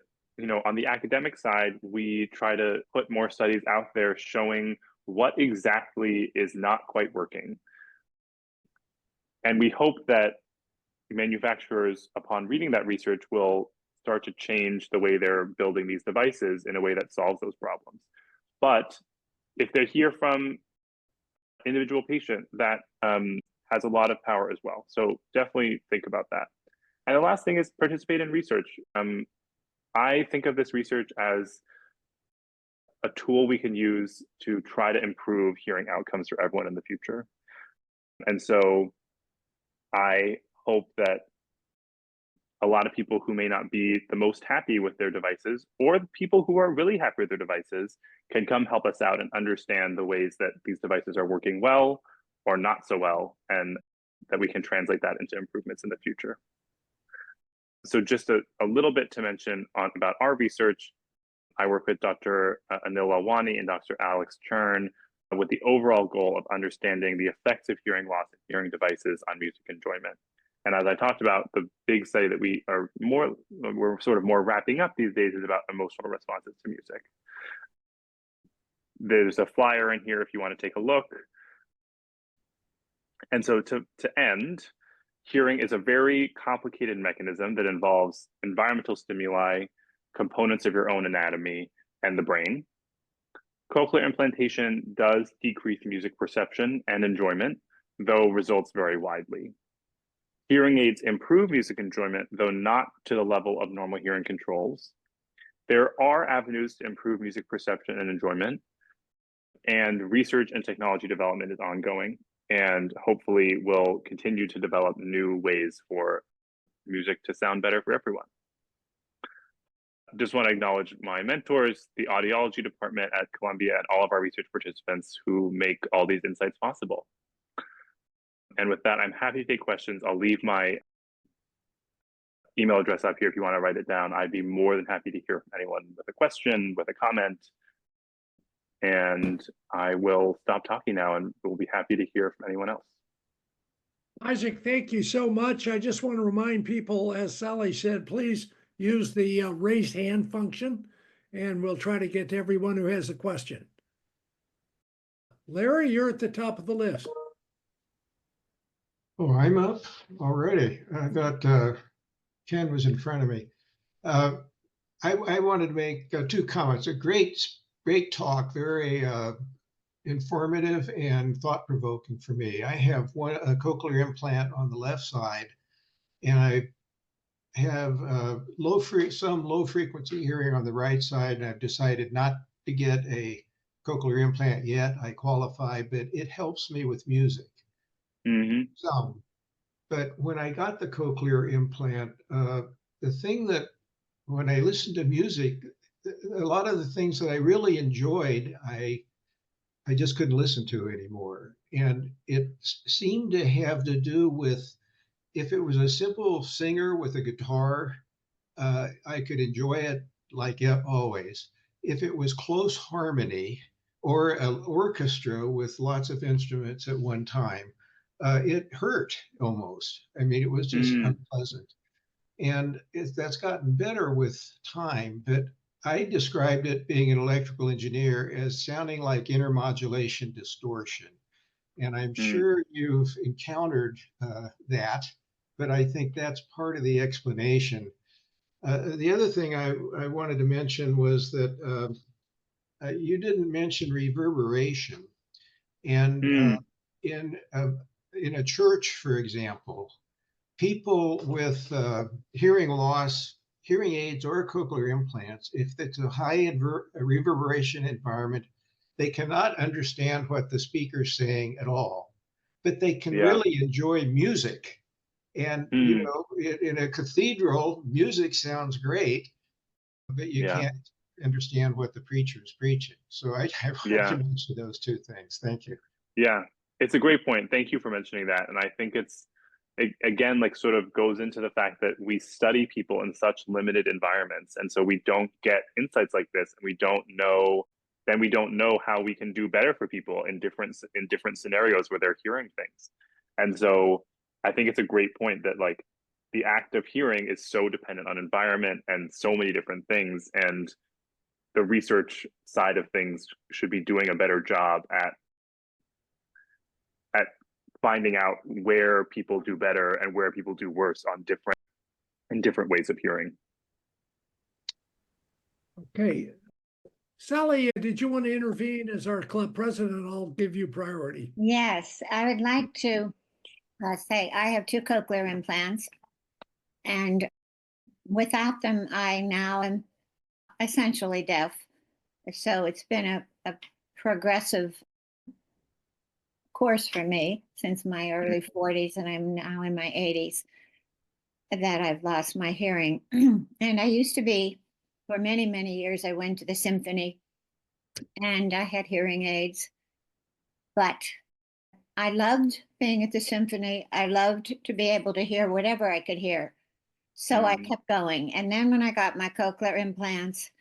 on the academic side, we try to put more studies out there showing what exactly is not quite working. And we hope that manufacturers, upon reading that research, will start to change the way they're building these devices in a way that solves those problems. But if they hear from individual patient, that has a lot of power as well. So definitely think about that. And the last thing is participate in research. I think of this research as a tool we can use to try to improve hearing outcomes for everyone in the future. And so I hope that a lot of people who may not be the most happy with their devices, or the people who are really happy with their devices, can come help us out and understand the ways that these devices are working well or not so well, and that we can translate that into improvements in the future. So just a little bit to mention about our research. I work with Dr. Anil Lalwani and Dr. Alex Chern with the overall goal of understanding the effects of hearing loss and hearing devices on music enjoyment. And as I talked about, the big study that we're sort of more wrapping up these days is about emotional responses to music. There's a flyer in here if you want to take a look. And so to end, hearing is a very complicated mechanism that involves environmental stimuli, components of your own anatomy, and the brain. Cochlear implantation does decrease music perception and enjoyment, though results vary widely. Hearing aids improve music enjoyment, though not to the level of normal hearing controls. There are avenues to improve music perception and enjoyment, and research and technology development is ongoing, and hopefully will continue to develop new ways for music to sound better for everyone. Just want to acknowledge my mentors, the audiology department at Columbia, and all of our research participants who make all these insights possible. And with that, I'm happy to take questions. I'll leave my email address up here if you want to write it down. I'd be more than happy to hear from anyone with a question, with a comment. And I will stop talking now, and we'll be happy to hear from anyone else. Isaac, thank you so much. I just want to remind people, as Sally said, please use the raised hand function, and we'll try to get to everyone who has a question. Larry, you're at the top of the list. Oh, I'm up already. I thought Ken was in front of me. I wanted to make two comments. A great talk, very informative and thought-provoking for me. I have a cochlear implant on the left side, and I have some low frequency hearing on the right side, and I've decided not to get a cochlear implant yet. I qualify, but it helps me with music. Some. But when I got the cochlear implant, the thing that when I listened to music, a lot of the things that I really enjoyed, I just couldn't listen to anymore. And it seemed to have to do with, if it was a simple singer with a guitar, I could enjoy it like always. If it was close harmony, or an orchestra with lots of instruments at one time, it hurt almost. I mean, it was just unpleasant. And that's gotten better with time, but I described it, being an electrical engineer, as sounding like intermodulation distortion. And I'm sure you've encountered that, but I think that's part of the explanation. The other thing I wanted to mention was that you didn't mention reverberation. And in a church, for example, people with hearing loss, hearing aids, or cochlear implants, if it's a high reverberation environment, they cannot understand what the speaker's saying at all, but they can really enjoy music. And, you know, in a cathedral, music sounds great, but you can't understand what the preacher is preaching. So I wanted to mention those two things. Thank you. Yeah, it's a great point. Thank you for mentioning that. And I think it's, again, like sort of goes into the fact that we study people in such limited environments. And so we don't get insights like this, and we don't know how we can do better for people in different scenarios where they're hearing things. And so I think it's a great point that like the act of hearing is so dependent on environment and so many different things. And the research side of things should be doing a better job at finding out where people do better and where people do worse on different ways of hearing. Okay. Sally, did you want to intervene as our club president? I'll give you priority. Yes, I would like to say I have 2 cochlear implants, and without them, I now am essentially deaf. So it's been a progressive course for me since my early 40s, and I'm now in my 80s, that I've lost my hearing. And I used to be, for many, many years, I went to the symphony and I had hearing aids, but I loved being at the symphony. I loved to be able to hear whatever I could hear. So I kept going. And then when I got my cochlear implants,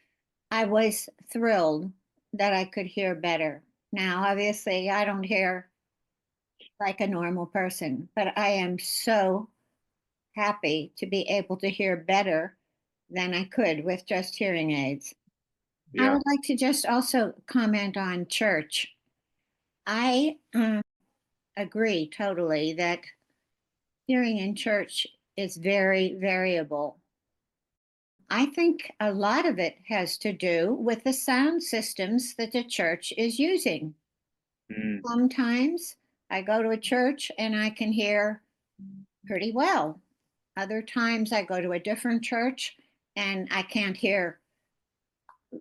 I was thrilled that I could hear better. Now, obviously, I don't hear like a normal person, but I am so happy to be able to hear better than I could with just hearing aids. I would like to just also comment on church. I agree totally that hearing in church is very variable. I think a lot of it has to do with the sound systems that the church is using. Sometimes I go to a church and I can hear pretty well. Other times I go to a different church and I can't hear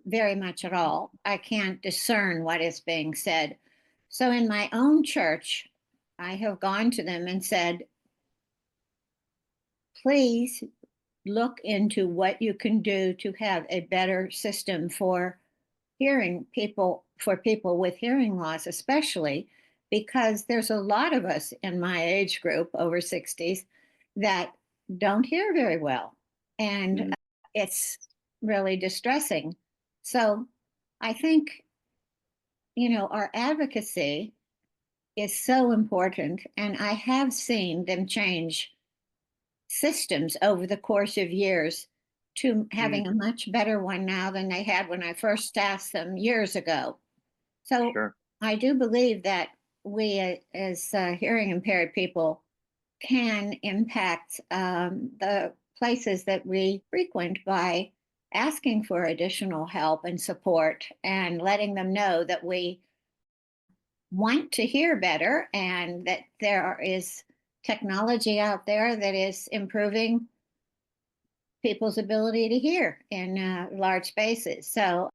very much at all. I can't discern what is being said. So in my own church, I have gone to them and said, please look into what you can do to have a better system for hearing people, for people with hearing loss, especially because there's a lot of us in my age group over 60s that don't hear very well. And it's really distressing. So I think, you know, our advocacy is so important. And I have seen them change systems over the course of years to having a much better one now than they had when I first asked them years ago. So I do believe that we as hearing impaired people can impact the places that we frequent by asking for additional help and support and letting them know that we want to hear better and that there is technology out there that is improving people's ability to hear in large spaces. So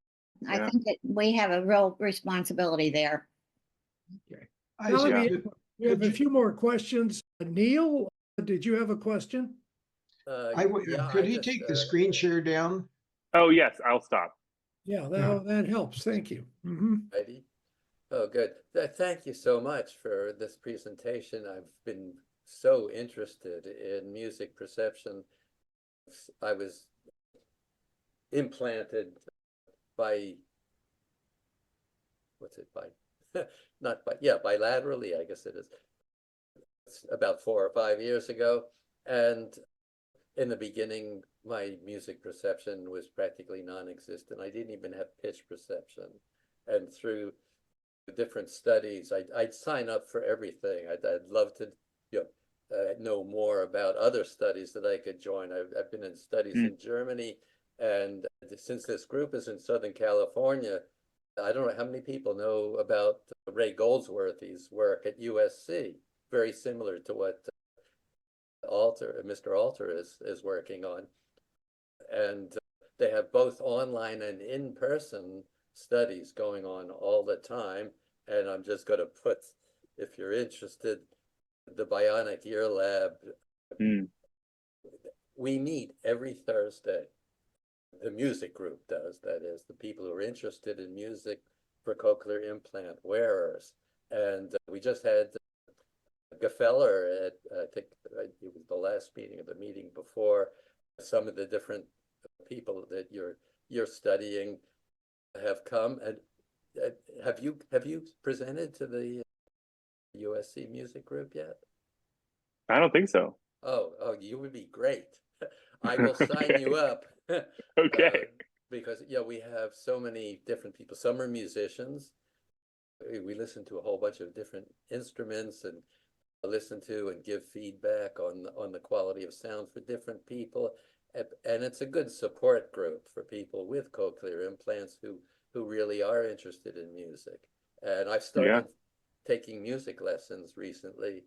I think that we have a real responsibility there. Okay. Isaac, We have a few more questions. Neil, did you have a question? could he take the screen share down? Oh, yes, I'll stop. Yeah, that helps. Thank you. Righty. Oh, good. Thank you so much for this presentation. I've been so interested in music perception. I was implanted by what's it by, not by, yeah, bilaterally, I guess it is. It's about 4 or 5 years ago. And in the beginning, my music perception was practically non-existent. I didn't even have pitch perception. And through different studies, I'd sign up for everything. I'd love to, know more about other studies that I could join. I've been in studies in Germany, and since this group is in Southern California, I don't know how many people know about Ray Goldsworthy's work at USC, very similar to what Mr. Alter is working on. And they have both online and in-person studies going on all the time. And I'm just going to put, if you're interested, the Bionic Ear Lab. We meet every Thursday. The music group does, that is, the people who are interested in music for cochlear implant wearers. And we just had Gefeller at, I think it was the last meeting or the meeting before. Some of the different people that you're studying have come. And have you presented to the USC music group yet? I don't think so. Oh, you would be great. I will sign you up. Okay. Because we have so many different people. Some are musicians. We listen to a whole bunch of different instruments and listen to and give feedback on the quality of sound for different people. And it's a good support group for people with cochlear implants who really are interested in music. And I've started taking music lessons recently.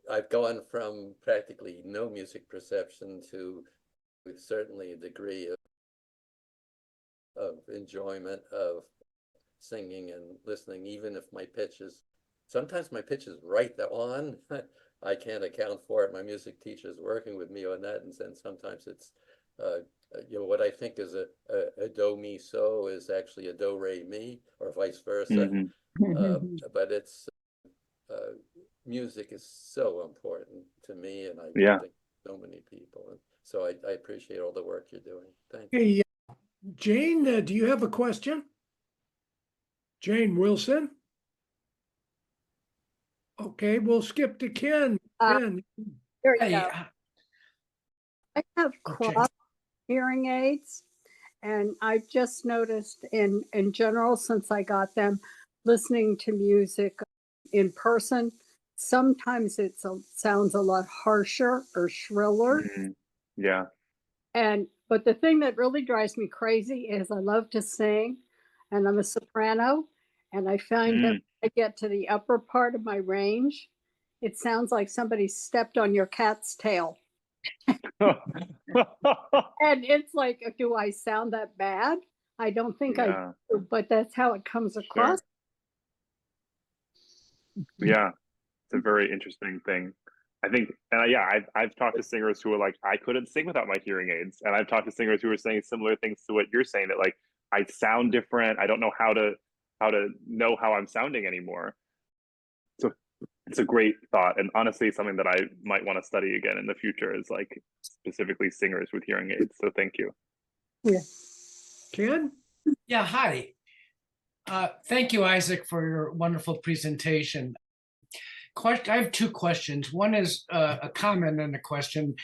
I've gone from practically no music perception to certainly a degree of enjoyment of singing and listening, even if sometimes my pitch is right on. I can't account for it. My music teacher is working with me on that, and then sometimes it's what I think is a do mi so is actually a do re mi, or vice versa. But it's music is so important to me, and I think so many people. And so I appreciate all the work you're doing. Thank you. Hey, Jane, do you have a question? Jane Wilson? Okay, we'll skip to Ken. Ken. There you Hey, go. I have Okay. cloth hearing aids, and I've just noticed in general, since I got them, listening to music in person, sometimes it sounds a lot harsher or shriller. Yeah. But the thing that really drives me crazy is I love to sing, and I'm a soprano, and I find that when I get to the upper part of my range, it sounds like somebody stepped on your cat's tail. And it's like, do I sound that bad? I don't think I do, but that's how it comes across. Yeah, it's a very interesting thing. I think, I've talked to singers who are like, I couldn't sing without my hearing aids, and I've talked to singers who are saying similar things to what you're saying, that like I sound different. I don't know how to know how I'm sounding anymore. So it's a great thought, and honestly, something that I might want to study again in the future is like specifically singers with hearing aids. So thank you. Yeah. Ken? yeah, hi. Thank you, Isaac, for your wonderful presentation. I have two questions. One is a comment and a question.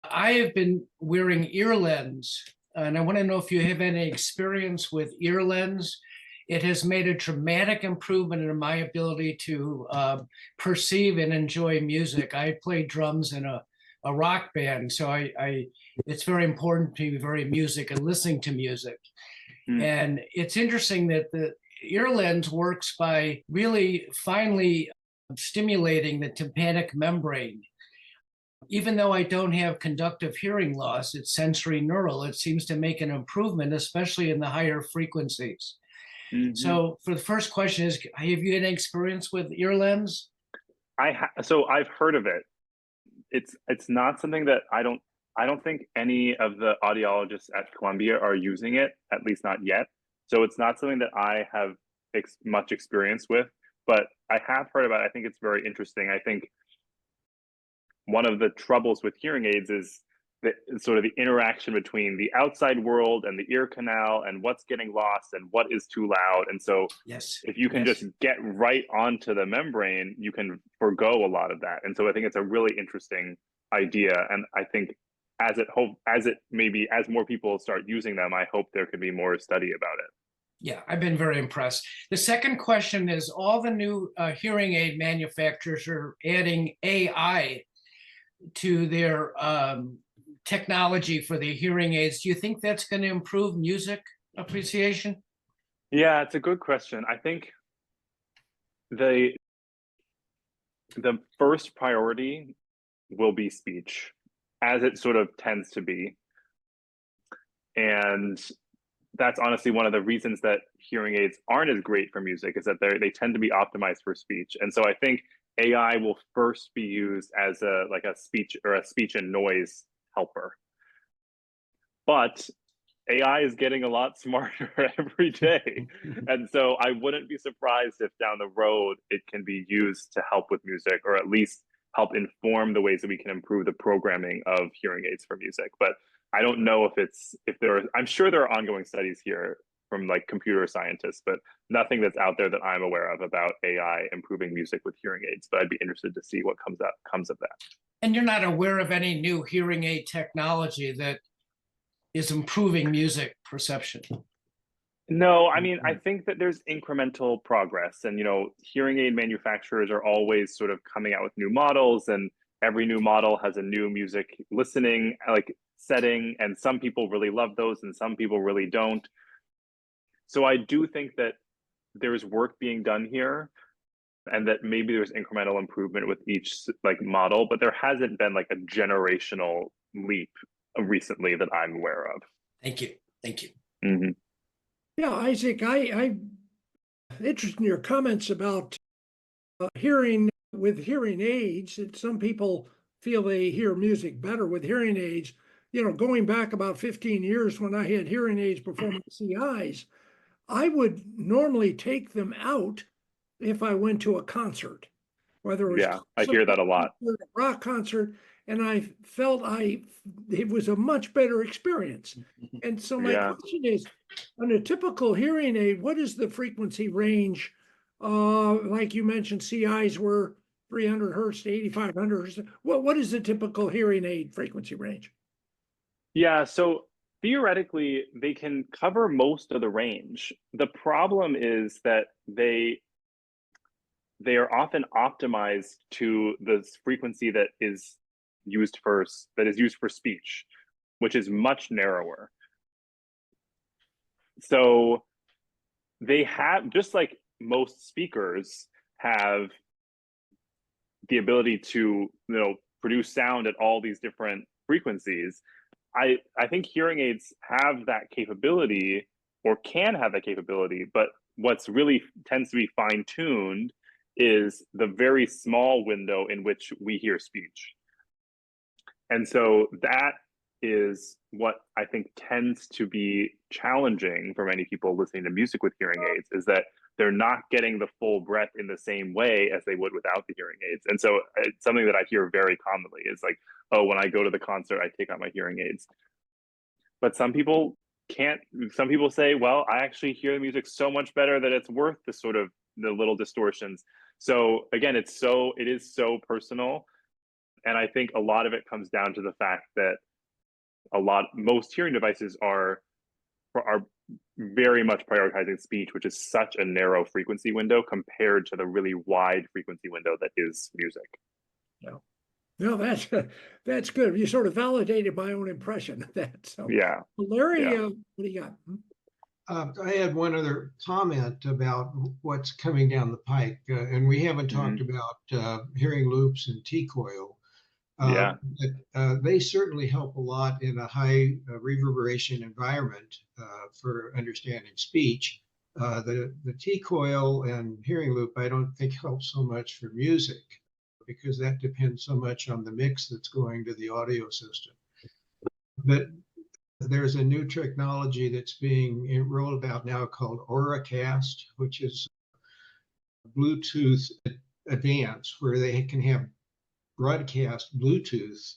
I have been wearing ear lens, and I want to know if you have any experience with ear lens. It has made a dramatic improvement in my ability to perceive and enjoy music. I play drums in a rock band, so it's very important to be very music and listening to music. And it's interesting that the ear lens works by really finely stimulating the tympanic membrane. Even though I don't have conductive hearing loss, it's sensory neural. It seems to make an improvement, especially in the higher frequencies. So for the first question is, have you had any experience with ear lens? So I've heard of it. It's not something that I don't think any of the audiologists at Columbia are using it, at least not yet. So it's not something that I have much experience with, but I have heard about it. I think it's very interesting. I think one of the troubles with hearing aids is the sort of the interaction between the outside world and the ear canal and what's getting lost and what is too loud. And so Yes. if you can Yes. just get right onto the membrane, you can forego a lot of that. And so I think it's a really interesting idea. And I think as more people start using them, I hope there could be more study about it. Yeah, I've been very impressed. The second question is, all the new hearing aid manufacturers are adding AI to their technology for the hearing aids. Do you think that's going to improve music appreciation? Yeah, it's a good question. I think the first priority will be speech, as it sort of tends to be. And that's honestly one of the reasons that hearing aids aren't as great for music, is that they tend to be optimized for speech. And so I think AI will first be used as a speech and noise helper. But AI is getting a lot smarter every day. And so I wouldn't be surprised if down the road it can be used to help with music, or at least help inform the ways that we can improve the programming of hearing aids for music. But I don't know I'm sure there are ongoing studies here from like computer scientists, but nothing that's out there that I'm aware of about AI improving music with hearing aids. But I'd be interested to see what comes of that. And you're not aware of any new hearing aid technology that is improving music perception? No, I mean, I think that there's incremental progress, and hearing aid manufacturers are always sort of coming out with new models, and every new model has a new music listening setting, and some people really love those and some people really don't. So I do think that there's work being done here, and that maybe there's incremental improvement with each model, but there hasn't been like a generational leap recently that I'm aware of. Thank you. Thank you. Mm-hmm. Yeah, Isaac, I'm interested in your comments about hearing with hearing aids. That some people feel they hear music better with hearing aids. Going back about 15 years when I had hearing aids before my CIs, I would normally take them out if I went to a concert, whether it was I hear that a lot. a rock concert, and I felt it was a much better experience. And so my question is, on a typical hearing aid, what is the frequency range? Like you mentioned, CIs were 300 hertz to 8,500 hertz. What is the typical hearing aid frequency range? Yeah, so theoretically, they can cover most of the range. The problem is that they are often optimized to the frequency that is used for speech, which is much narrower. So they have, just like most speakers have the ability to produce sound at all these different frequencies, I think hearing aids have that capability, or can have that capability, but what's really tends to be fine-tuned is the very small window in which we hear speech. And so that is what I think tends to be challenging for many people listening to music with hearing aids, is that they're not getting the full breadth in the same way as they would without the hearing aids. And so it's something that I hear very commonly is like, oh, when I go to the concert, I take out my hearing aids. But some people can't. Some people say, well, I actually hear the music so much better that it's worth the little distortions. So again, it is so personal. And I think a lot of it comes down to the fact that most hearing devices are very much prioritizing speech, which is such a narrow frequency window compared to the really wide frequency window that is music. No, that's good. You sort of validated my own impression of that. So Yeah. Larry, what do you got? I had one other comment about what's coming down the pike, and we haven't talked about hearing loops and T-coil. But they certainly help a lot in a high reverberation environment for understanding speech. The T-coil and hearing loop, I don't think helps so much for music, because that depends so much on the mix that's going to the audio system. But there's a new technology that's being rolled out now called Auracast, which is Bluetooth advanced, where they can have broadcast Bluetooth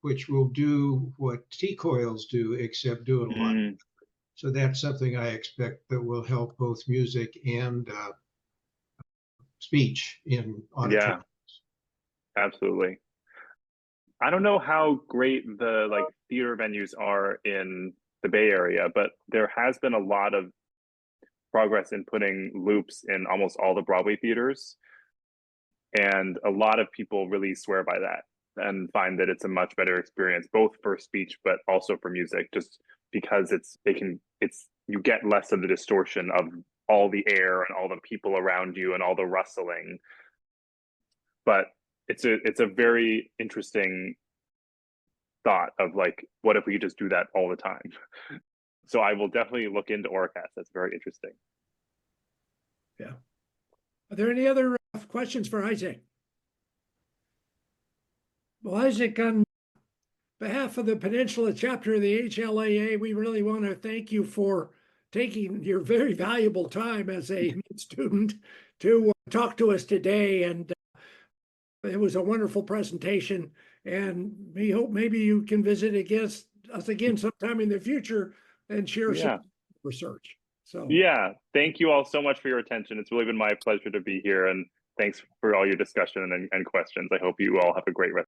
which will do what T-coils do, except do it a lot. Mm, So that's something I expect that will help both music and speech in auditory. yeah, absolutely. I don't know how great the like theater venues are in the Bay Area, but there has been a lot of progress in putting loops in almost all the Broadway theaters. And a lot of people really swear by that and find that it's a much better experience, both for speech, but also for music, just because you get less of the distortion of all the air and all the people around you and all the rustling. But it's a very interesting thought of like, what if we could just do that all the time? So I will definitely look into Orcast. That's very interesting. Yeah. Are there any other questions for Isaac? Well, Isaac, on behalf of the Peninsula chapter of the HLAA, we really want to thank you for taking your very valuable time as a student to talk to us today. And it was a wonderful presentation. And we hope maybe you can visit us again sometime in the future and share Yeah. some research. So Yeah, thank you all so much for your attention. It's really been my pleasure to be here, and thanks for all your discussion and questions. I hope you all have a great rest.